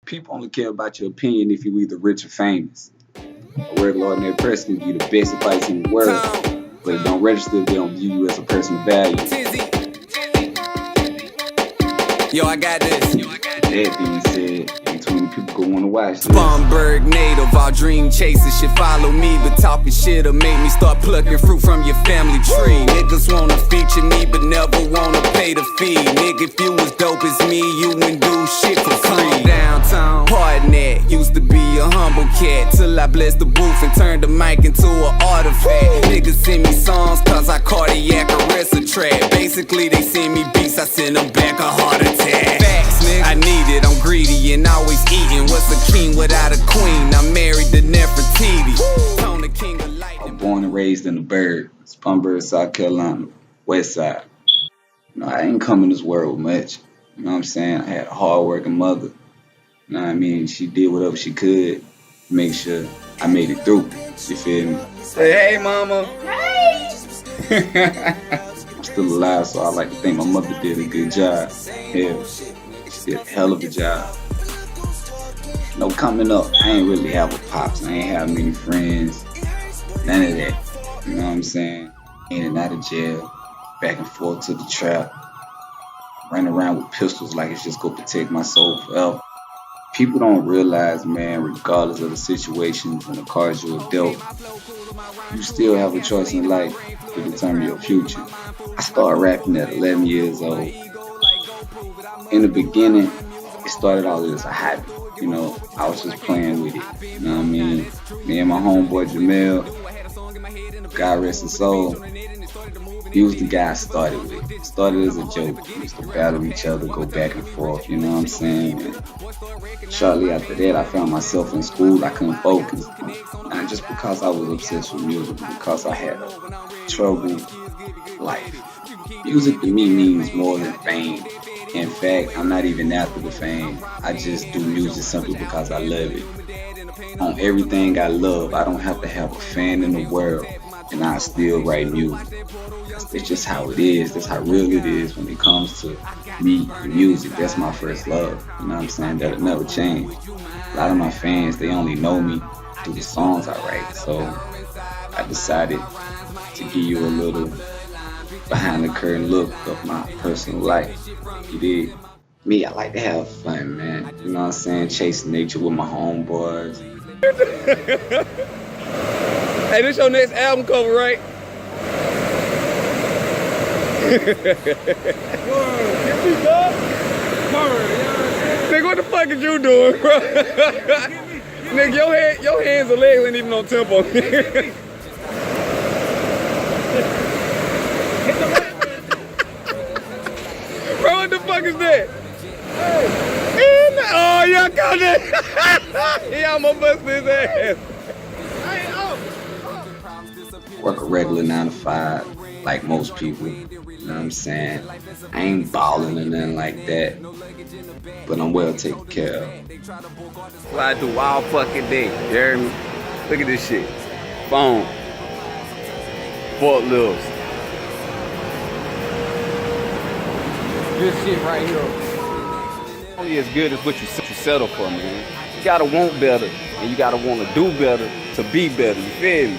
People only care about your opinion if you either rich or famous. A regular ordinary person can give you the best advice in the world, but it don't register if they don't view you as a person of value. Yo, I got this. That being said, ain't too many people gonna wanna watch this. Spartanburg native, all dream chasers should follow me, but talking shit'll make me start plucking fruit from your family tree. Niggas wanna feature me, but never wanna pay the fee. Nigga, if you was dope as me, you wouldn't do shit for free. Downtown, pardon that, used to be a humble cat, till I blessed the booth and turned the mic into an artifact. Niggas send me songs cause I cardiac arrest a track. Basically, they send me beats, I send them back a heart attack. Facts, nigga, I need it, I'm greedy and always eating. What's a king without a queen? I'm married to Nefertiti. I'm the king of lightning. I'm born and raised in the Burg, Spartanburg, South Carolina, West Side. You know, I ain't come in this world much. You know what I'm saying? I had a hard-working mother. You know what I mean? She did whatever she could to make sure I made it through. You feel me? Say, hey, mama. Hey. I'm still alive, so I like to think my mother did a good job. Hell, she did a hell of a job. You know, coming up, I ain't really have a pops. I ain't have many friends. None of that. You know what I'm saying? In and out of jail, back and forth to the trap. Running around with pistols like it's just gonna protect my soul forever. People don't realize, man, regardless of the situations and the cards you are dealt, you still have a choice in life to determine your future. I started rapping at 11 years old. In the beginning, it started out as a hobby. You know, I was just playing with it. You know what I mean? Me and my homeboy Jamel, God rest his soul, he was the guy I started with. It started as a joke. We used to battle each other, go back and forth, you know what I'm saying? And shortly after that, I found myself in school. I couldn't focus. Not just because I was obsessed with music, but because I had a troubled life. Music to me means more than fame. In fact, I'm not even after the fame. I just do music simply because I love it. On everything I love, I don't have to have a fan in the world, and I still write music. It's just how it is. That's how real it is when it comes to me and music. That's my first love. You know what I'm saying? That'll never change. A lot of my fans, they only know me through the songs I write. So I decided to give you a little behind the curtain look of my personal life. You did. Me, I like to have fun, man. You know what I'm saying? Chase nature with my homeboys. Hey, this your next album cover, right? Nigga, what the fuck is you doing, bro? Nigga, your hands and legs ain't even on tempo. Bro, what the fuck is that? Oh, y'all got that. He almost busted his ass. Work a regular 9 to 5, like most people. You know what I'm saying? I ain't balling or nothing like that, but I'm well taken care of. What I do all fucking day, you hear me? Look at this shit. Phone. Forklifts. This shit right here. Only as good as what you settle for, man. You gotta want better, and you gotta want to do better to be better, you feel me?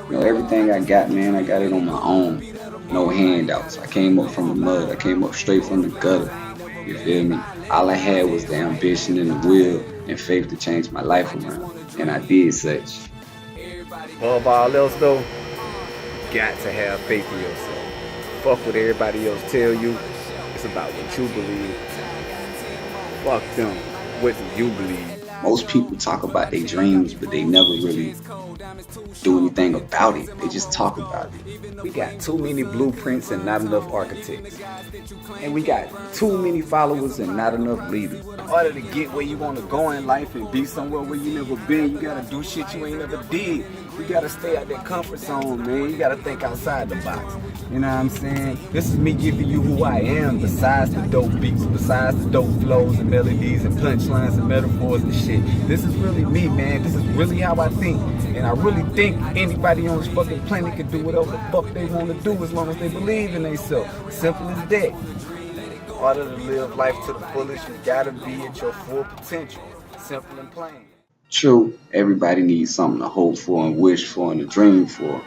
You know, everything I got, man, I got it on my own. No handouts. I came up from the mud. I came up straight from the gutter. You feel me? All I had was the ambition and the will and faith to change my life around. And I did such. Above all else, though, you got to have faith in yourself. Fuck what everybody else tell you. It's about what you believe. Fuck them. What do you believe? Most people talk about their dreams, but they never really do anything about it. They just talk about it. We got too many blueprints and not enough architects. And we got too many followers and not enough leaders. In order to get where you want to go in life and be somewhere where you never been, you gotta do shit you ain't never did. You gotta stay out that comfort zone, man. You gotta think outside the box. You know what I'm saying? This is me giving you who I am, besides the dope beats, besides the dope flows and melodies and punchlines and metaphors and shit. This is really me, man. This is really how I think. And I really think anybody on this fucking planet can do whatever the fuck they want to do as long as they believe in themselves. Simple as that. In order to live life to the fullest, you gotta be at your full potential. Simple and plain. True, everybody needs something to hope for and wish for and to dream for.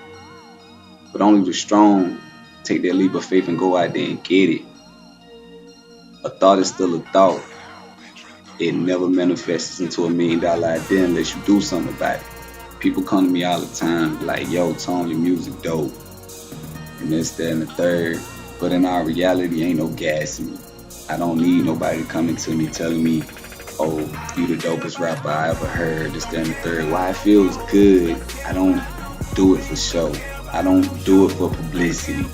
But only the strong take that leap of faith and go out there and get it. A thought is still a thought. It never manifests into $1 million idea unless you do something about it. People come to me all the time like, yo, Tone, your music dope. And this, that, and the third. But in our reality, ain't no gas in me. I don't need nobody coming to me telling me, oh, you the dopest rapper I ever heard, this, that, and the third. Why it feels good, I don't do it for show. I don't do it for publicity.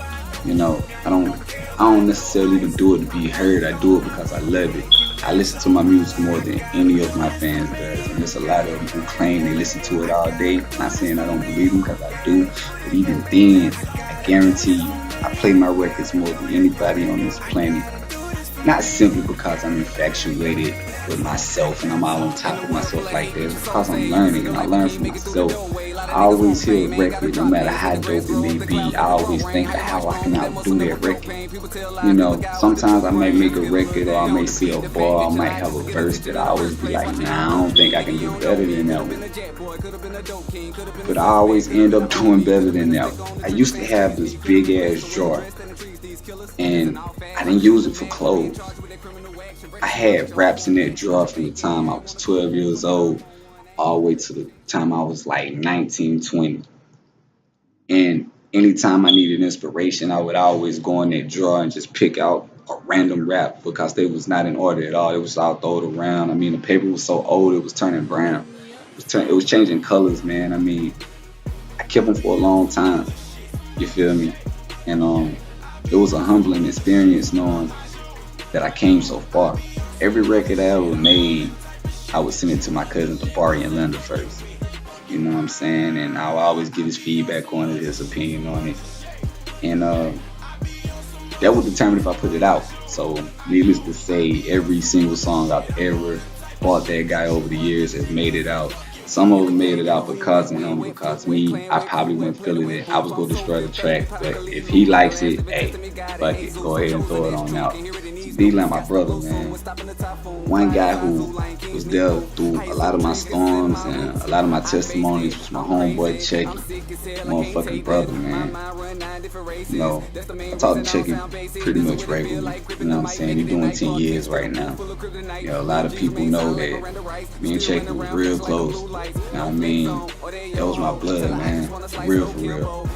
You know, I don't necessarily even do it to be heard. I do it because I love it. I listen to my music more than any of my fans does. And there's a lot of them who claim they listen to it all day. I'm not saying I don't believe them, because I do. But even then, I guarantee you, I play my records more than anybody on this planet. Not simply because I'm infatuated with myself and I'm all on top of myself like that. It's because I'm learning and I learn from myself. I always hear a record, no matter how dope it may be, I always think of how I can outdo that record. You know, sometimes I might make a record or I may see a bar, I might have a verse that I always be like, nah, I don't think I can do better than that one. But I always end up doing better than that one. I used to have this big ass jar and I didn't use it for clothes. I had raps in that drawer from the time I was 12 years old all the way to the time I was like 19, 20. And anytime I needed inspiration, I would always go in that drawer and just pick out a random rap because they was not in order at all. It was all thrown around. I mean, the paper was so old, it was turning brown. It was changing colors, man. I mean, I kept them for a long time. You feel me? And it was a humbling experience knowing that I came so far. Every record I ever made, I would send it to my cousin Tabari and Linda first. You know what I'm saying? And I would always get his feedback on it, his opinion on it. And that would determine if I put it out. So needless to say, every single song I've ever bought that guy over the years has made it out. Some of them made it out because of him, because me, I probably wouldn't feel it. I was going to destroy the track. But if he likes it, hey, fuck it, go ahead and throw it on out. D-Line, my brother, man. One guy who was there through a lot of my storms and a lot of my testimonies was my homeboy, Chucky. Motherfucking brother, man. You know, I talk to Chucky pretty much regularly. You know what I'm saying? He's doing 10 years right now. You know, a lot of people know that me and Chucky was real close. You know what I mean? That was my blood, man. For real.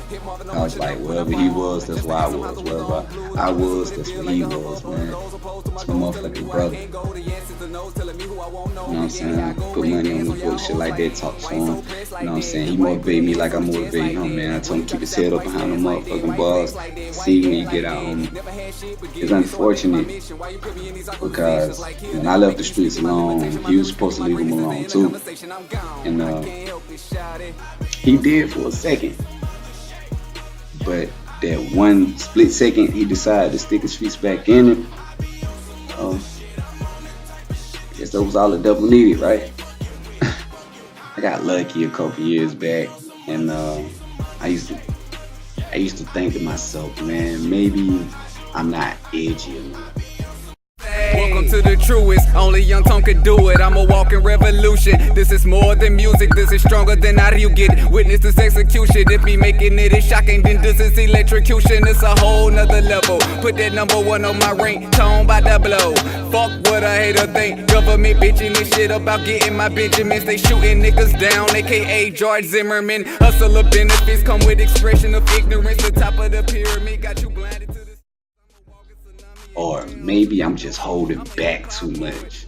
I was like, wherever he was, that's where I was. Wherever I was, that's where he was, man. It's my motherfucking brother. You know what I'm saying? Put money on the book, shit like that, talk to him. You know what I'm saying? He motivated me like I motivate him, man. I told him to keep his head up behind the motherfucking bars. See when you get out, homie. It's unfortunate because when I left the streets alone, he was supposed to leave him alone too. And he did for a second. But that one split second, he decided to stick his feet back in it. I guess that was all the devil needed, right? I got lucky a couple years back, and I used to think to myself, man, maybe I'm not edgy enough. Welcome to the truest, only Young Tone could do it. I'm a walking revolution. This is more than music, this is stronger than how you get it. Witness this execution, if me making it is shocking, then this is electrocution. It's a whole nother level. Put that #1 on my ringtone by the blow. Fuck what a hater think. Government bitching this shit about getting my Benjamins. They shooting niggas down, aka George Zimmerman. Hustler benefits come with expression of ignorance. The top of the pyramid got you blinded to this. Or maybe I'm just holding back too much.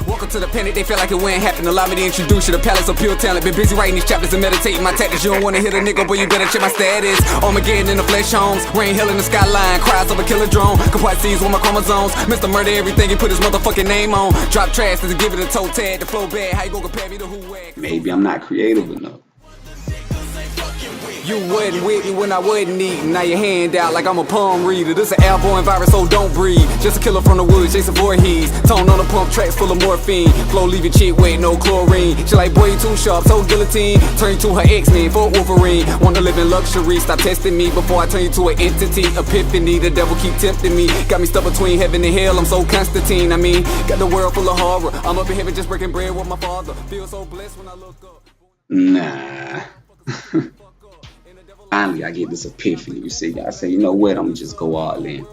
Welcome to the panic, they feel like it wouldn't happen. Allow me to introduce you to palace of pure talent. Been busy writing these chapters and meditating my tactics. You don't wanna hit a nigga, boy, you better check my status. Armageddon in the flesh homes, rain hill in the skyline, cries of a killer drone. Complete seas with my chromosomes. Mr. Murder everything, he put his motherfucking name on. Drop trash to give it a toe tag, the flow bad. How you gon' compare me to who wag? Maybe I'm not creative enough. You wasn't with me when I wasn't eating. Now your hand out like I'm a palm reader. This an airborne virus, so don't breathe. Just a killer from the woods, Jason Voorhees. Tone on the pump tracks full of morphine. Flow leave your chick wet, no chlorine. She like, boy, you too sharp, so guillotine. Turn you to her X-Men for Wolverine. Want to live in luxury, stop testing me before I turn you to an entity. Epiphany, the devil keep tempting me. Got me stuck between heaven and hell, I'm so Constantine. I mean, got the world full of horror. I'm up in heaven just breaking bread with my father. Feel so blessed when I look up. Nah. Finally, I get this epiphany. You see, I say, you know what? I'm gonna just go all in. You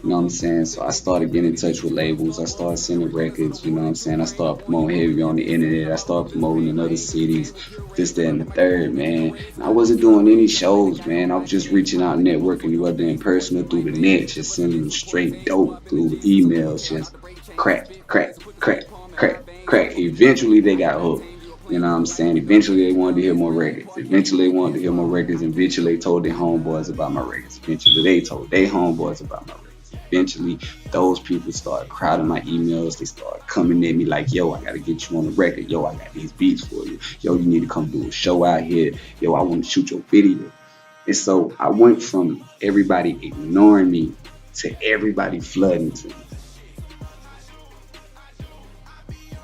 know what I'm saying? So I started getting in touch with labels. I started sending records. You know what I'm saying? I started promoting heavy on the internet. I started promoting in other cities. This, that, and the third, man. And I wasn't doing any shows, man. I was just reaching out, networking, whether in person or through the net, just sending them straight dope through emails, just crack, crack, crack, crack, crack. Eventually, they got hooked. You know what I'm saying? Eventually, they wanted to hear more records. Eventually, they wanted to hear more records. Eventually, they told their homeboys about my records. Eventually, they told their homeboys about my records. Eventually, those people started crowding my emails. They started coming at me like, yo, I got to get you on the record. Yo, I got these beats for you. Yo, you need to come do a show out here. Yo, I want to shoot your video. And so I went from everybody ignoring me to everybody flooding to me.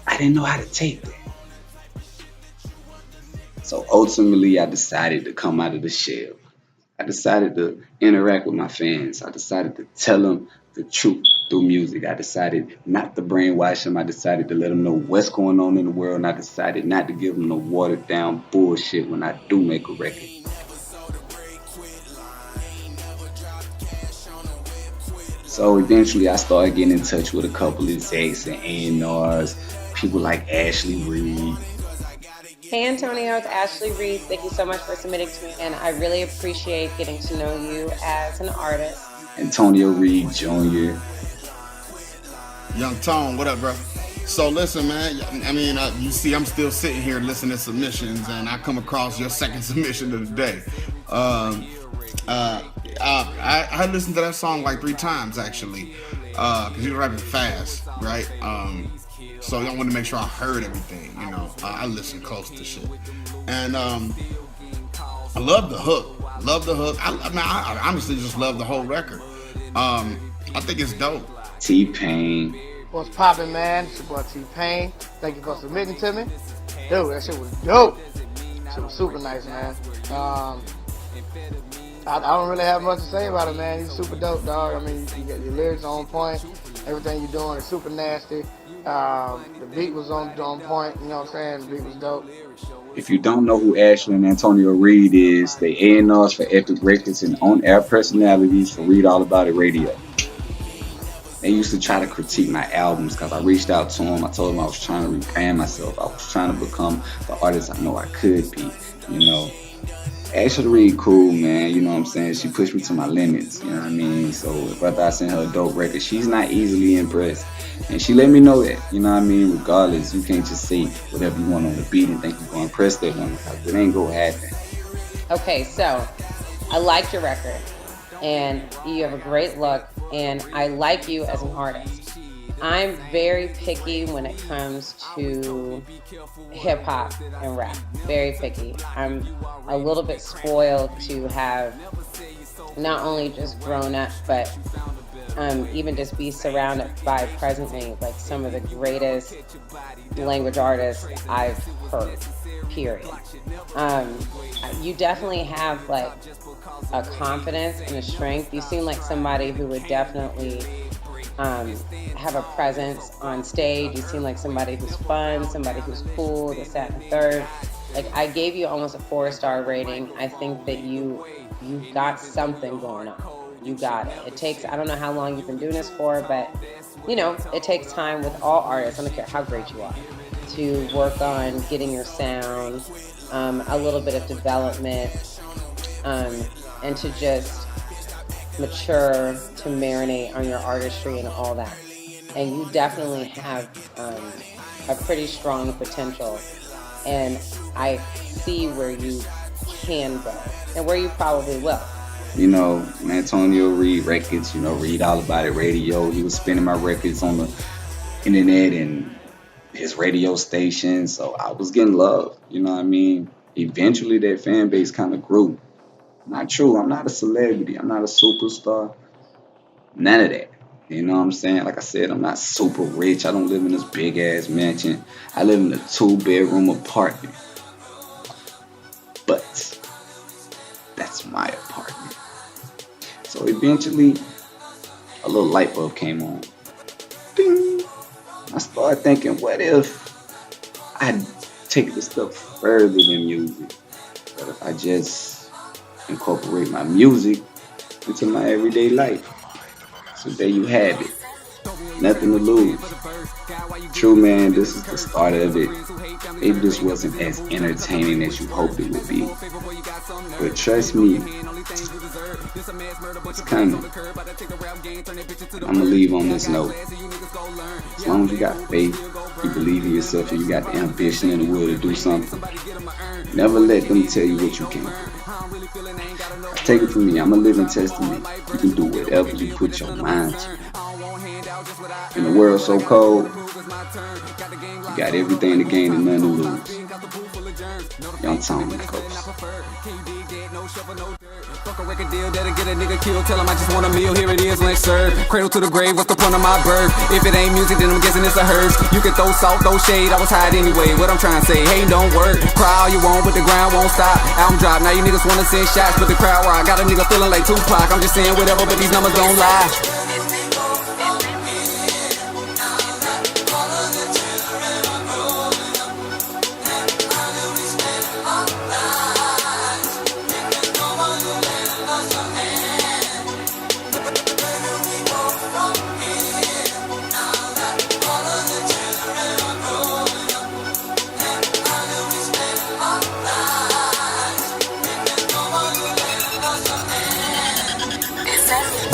I didn't know how to take that. So ultimately, I decided to come out of the shell. I decided to interact with my fans. I decided to tell them the truth through music. I decided not to brainwash them. I decided to let them know what's going on in the world. And I decided not to give them no watered down bullshit when I do make a record. So eventually, I started getting in touch with a couple of execs and A&Rs, people like Ashley Reed. Hey Antonio, it's Ashley Reed. Thank you so much for submitting to me, and I really appreciate getting to know you as an artist. Antonio Reed Jr. Young Tone, what up, bro? So listen, man, I mean, you see I'm still sitting here listening to submissions, and I come across your second submission of the day. I listened to that song like 3 times, actually, because you're rapping fast, right? So I wanted to make sure I heard everything, you know. I listen close to shit. And I love the hook. I honestly just love the whole record. I think it's dope. T-Pain. What's poppin', man? It's your boy T-Pain. Thank you for submitting to me. Dude, that shit was dope. Shit was super nice, man. I don't really have much to say about it, man. He's super dope, dog. I mean, you got your lyrics on point. Everything you're doing is super nasty. The beat was on point, you know what I'm saying? The beat was dope. If you don't know who Ashley and Antonio Reed is, they A&Rs for Epic Records and on-air personalities for Read All About It Radio. They used to try to critique my albums because I reached out to them. I told them I was trying to rebrand myself. I was trying to become the artist I know I could be, you know. Ashley Reed cool, man, you know what I'm saying? She pushed me to my limits, you know what I mean? So whether I send her a dope record, she's not easily impressed. And she let me know that, you know what I mean? Regardless, you can't just say whatever you want on the beat and think you're going to impress that woman because it ain't going to happen. Okay, so I like your record, and you have a great look, and I like you as an artist. I'm very picky when it comes to hip hop and rap. Very picky. I'm a little bit spoiled to have not only just grown up, but even just be surrounded by presently like some of the greatest language artists I've heard, period. You definitely have like a confidence and a strength. You seem like somebody who would definitely have a presence on stage. You seem like somebody who's fun, somebody who's cool, this, that, and the third. Like, I gave you almost a 4-star rating. I think that you got something going on. You got it. It takes, I don't know how long you've been doing this for, but, you know, it takes time with all artists, I don't care how great you are, to work on getting your sound, a little bit of development, and to just mature, to marinate on your artistry and all that. And you definitely have a pretty strong potential. And I see where you can go and where you probably will. You know, Antonio Reed Records, you know, Read All About It Radio. He was spinning my records on the internet and his radio station. So I was getting love, you know what I mean? Eventually that fan base kind of grew. Not true. I'm not a celebrity. I'm not a superstar. None of that. You know what I'm saying? Like I said, I'm not super rich. I don't live in this big ass mansion. I live in a 2-bedroom apartment. But that's my apartment. So eventually, a little light bulb came on. Ding! I started thinking, what if I take it a step further than music? What if I just incorporate my music into my everyday life? So there you have it. Nothing to lose. True, man, this is the start of it. Maybe this wasn't as entertaining as you hoped it would be. But trust me, it's coming. I'm gonna leave on this note. As long as you got faith, you believe in yourself, and you got the ambition and the will to do something, never let them tell you what you can't do. Take it from me, I'm a living testament. You can do whatever you put your mind to. In the world so cold, you got everything to gain and none to lose. Young Tony, folks. Fuck a record deal that'll get a nigga killed. Tell him I just want a meal, here it is, lunch served. Cradle to the grave, what's the point of my birth? If it ain't music, then I'm guessing it's a hearse. You can throw salt, throw shade, I was hot anyway. What I'm trying to say, hey, don't work. Cry all you want, but the ground won't stop. Album drop, now you niggas wanna send shots, but the crowd rock. Got a nigga feeling like Tupac, I'm just saying whatever, but these numbers don't lie.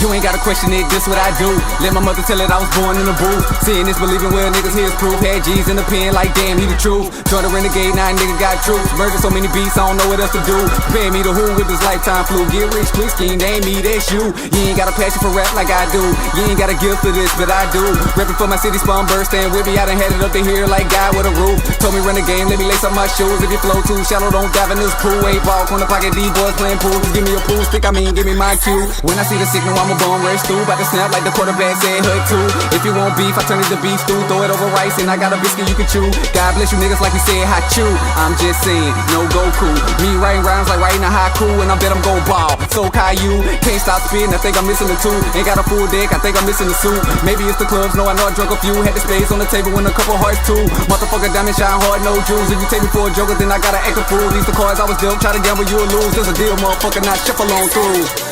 You ain't gotta question it, this what I do. Let my mother tell it I was born in the booth. Seeing this, believing well, niggas here's proof. Had G's in the pen like damn, he the truth. Joined a renegade, now a nigga got troops. Murdered so many beats, I don't know what else to do. Paying me the who with this lifetime flu. Get rich, quick scheme, they ain't me, that's you. You ain't got a passion for rap like I do. You ain't got a gift for this, but I do. Reppin' for my city, Spunbird, stand with me. I done had it up to here like guy with a roof. Told me run the game, let me lace up my shoes. If you flow too shallow, don't dive in this pool. 8 ball, corner pocket, D-boys playing pool. Just give me a pool stick, I mean, give me my cue. When I see the signal, I'm a bum rush through. About to snap like the quarterback said hood too. If you want beef, I turn it to beef stew. Throw it over rice and I got a biscuit you can chew. God bless you niggas like we said hot chew. I'm just saying, no Goku. Me writing rhymes like writing a haiku, and I bet I'm go ball. So Caillou, can't stop spitting, I think I'm missing the two. Ain't got a full deck, I think I'm missing the suit. Maybe it's the clubs, no I know I drunk a few. Had the spades on the table and a couple hearts too. Motherfucker diamond shine hard, no jewels. If you take me for a joker, then I gotta act a fool. These the cards I was dealt, try to gamble, you will lose. There's a deal, motherfucker, not shuffle on through.